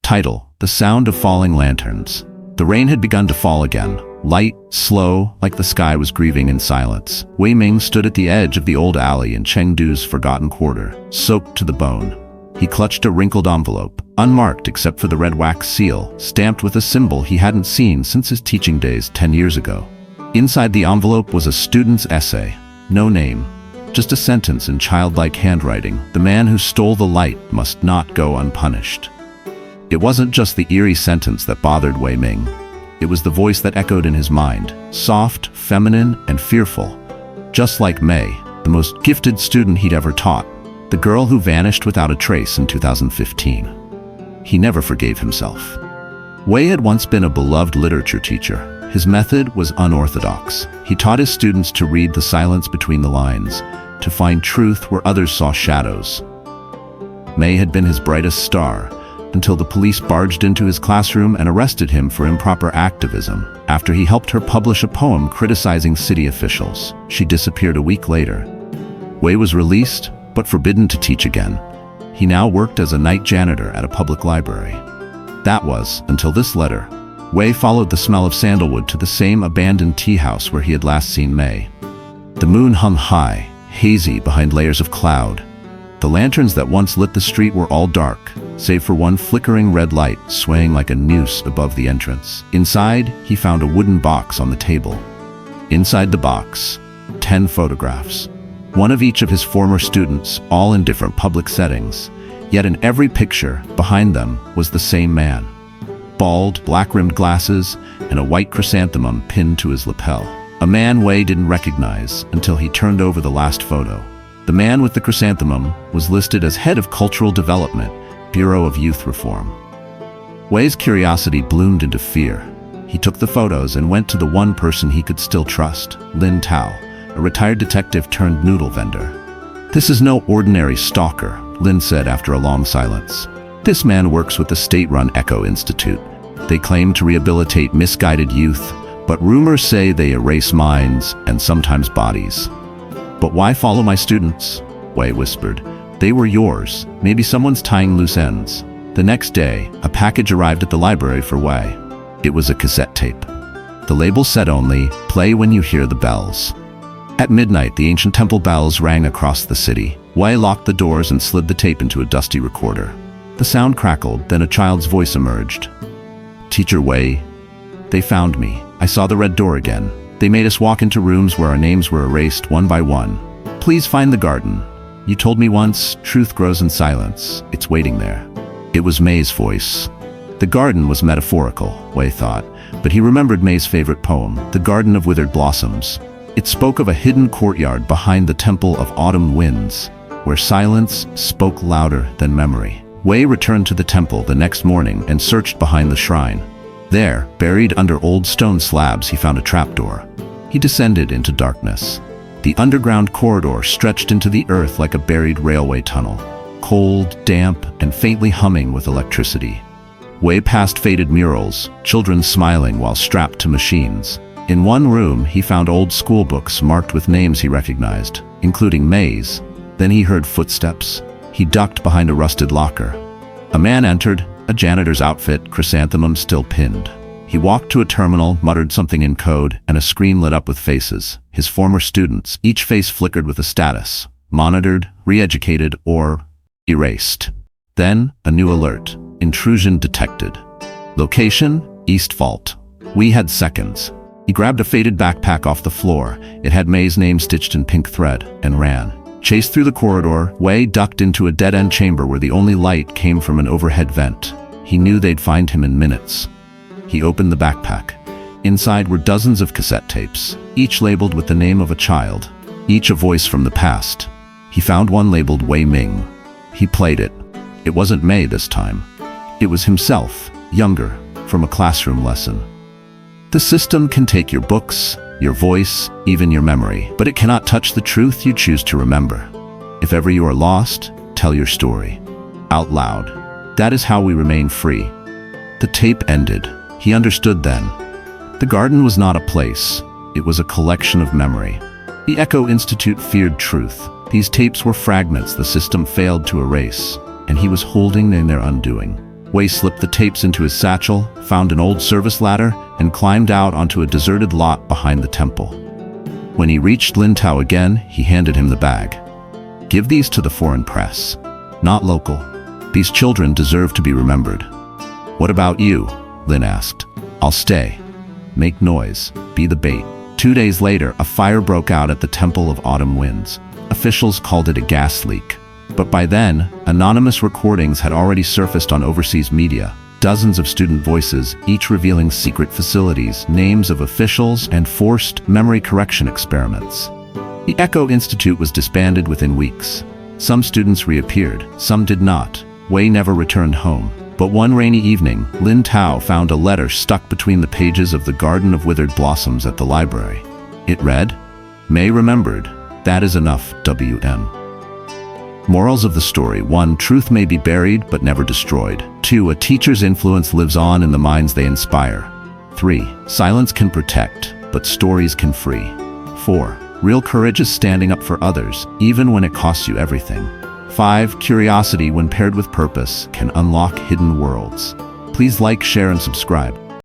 Title: The Sound of Falling Lanterns. The rain had begun to fall again. Light, slow, like the sky was grieving in silence. Wei Ming stood at the edge of the old alley in Chengdu's forgotten quarter, soaked to the bone. He clutched a wrinkled envelope, unmarked except for the red wax seal, stamped with a symbol he hadn't seen since his teaching days 10 years ago. Inside the envelope was a student's essay. No name, just a sentence in childlike handwriting: "The man who stole the light must not go unpunished." It wasn't just the eerie sentence that bothered Wei Ming. It was the voice that echoed in his mind, soft, feminine, and fearful. Just like Mei, the most gifted student he'd ever taught, the girl who vanished without a trace in 2015. He never forgave himself. Wei had once been a beloved literature teacher. His method was unorthodox. He taught his students to read the silence between the lines, to find truth where others saw shadows. Mei had been his brightest star, until the police barged into his classroom and arrested him for improper activism. After he helped her publish a poem criticizing city officials, she disappeared a week later. Wei was released, but forbidden to teach again. He now worked as a night janitor at a public library. That was, until this letter. Wei followed the smell of sandalwood to the same abandoned tea house where he had last seen Mei. The moon hung high, hazy behind layers of cloud. The lanterns that once lit the street were all dark, save for one flickering red light swaying like a noose above the entrance. Inside, he found a wooden box on the table. Inside the box, 10 photographs. One of each of his former students, all in different public settings. Yet in every picture, behind them, was the same man. Bald, black-rimmed glasses, and a white chrysanthemum pinned to his lapel. A man Wei didn't recognize until he turned over the last photo. The man with the chrysanthemum was listed as head of cultural development, Bureau of Youth Reform. Wei's curiosity bloomed into fear. He took the photos and went to the one person he could still trust, Lin Tao, a retired detective turned noodle vendor. "This is no ordinary stalker," Lin said after a long silence. "This man works with the state-run Echo Institute. They claim to rehabilitate misguided youth, but rumors say they erase minds and sometimes bodies." "But why follow my students?" Wei whispered. "They were yours. Maybe someone's tying loose ends." The next day, a package arrived at the library for Wei. It was a cassette tape. The label said only, "Play when you hear the bells." At midnight, the ancient temple bells rang across the city. Wei locked the doors and slid the tape into a dusty recorder. The sound crackled, then a child's voice emerged. "Teacher Wei, they found me. I saw the red door again. They made us walk into rooms where our names were erased one by one. Please find the garden. You told me once, truth grows in silence. It's waiting there." It was Mei's voice. The garden was metaphorical, Wei thought, but he remembered Mei's favorite poem, The Garden of Withered Blossoms. It spoke of a hidden courtyard behind the Temple of Autumn Winds, where silence spoke louder than memory. Wei returned to the temple the next morning and searched behind the shrine. There, buried under old stone slabs, he found a trapdoor. He descended into darkness. The underground corridor stretched into the earth like a buried railway tunnel, cold, damp, and faintly humming with electricity. Wei passed faded murals, children smiling while strapped to machines. In one room, he found old school books marked with names he recognized, including Mei's. Then he heard footsteps. He ducked behind a rusted locker. A man entered, a janitor's outfit, chrysanthemum still pinned. He walked to a terminal, muttered something in code, and a screen lit up with faces. His former students, each face flickered with a status: monitored, re-educated, or erased. Then, a new alert: intrusion detected. Location: East Vault. We had seconds. He grabbed a faded backpack off the floor. It had Mei's name stitched in pink thread, and ran. Chased through the corridor, Wei ducked into a dead-end chamber where the only light came from an overhead vent. He knew they'd find him in minutes. He opened the backpack. Inside were dozens of cassette tapes, each labeled with the name of a child, each a voice from the past. He found one labeled Wei Ming. He played it. It wasn't Mei this time. It was himself, younger, from a classroom lesson. The system can take your books, your voice, even your memory, but it cannot touch the truth you choose to remember. If ever you are lost, tell your story. Out loud. That is how we remain free. The tape ended. He understood then. The garden was not a place. It was a collection of memory. The Echo Institute feared truth. These tapes were fragments the system failed to erase, and he was holding in their undoing. Wei slipped the tapes into his satchel, found an old service ladder, and climbed out onto a deserted lot behind the temple. When he reached Lin Tao again, he handed him the bag. "Give these to the foreign press, not local. These children deserve to be remembered." "What about you?" Lin asked. "I'll stay. Make noise. Be the bait." 2 days later, a fire broke out at the Temple of Autumn Winds. Officials called it a gas leak. But by then, anonymous recordings had already surfaced on overseas media. Dozens of student voices, each revealing secret facilities, names of officials, and forced memory correction experiments. The Echo Institute was disbanded within weeks. Some students reappeared, some did not. Wei never returned home. But one rainy evening, Lin Tao found a letter stuck between the pages of the Garden of Withered Blossoms at the library. It read, "May remembered, that is enough, WM." Morals of the story: 1. Truth may be buried but never destroyed. 2. A teacher's influence lives on in the minds they inspire. 3. Silence can protect, but stories can free. 4. Real courage is standing up for others, even when it costs you everything. 5. Curiosity, when paired with purpose, can unlock hidden worlds. Please like, share, and subscribe.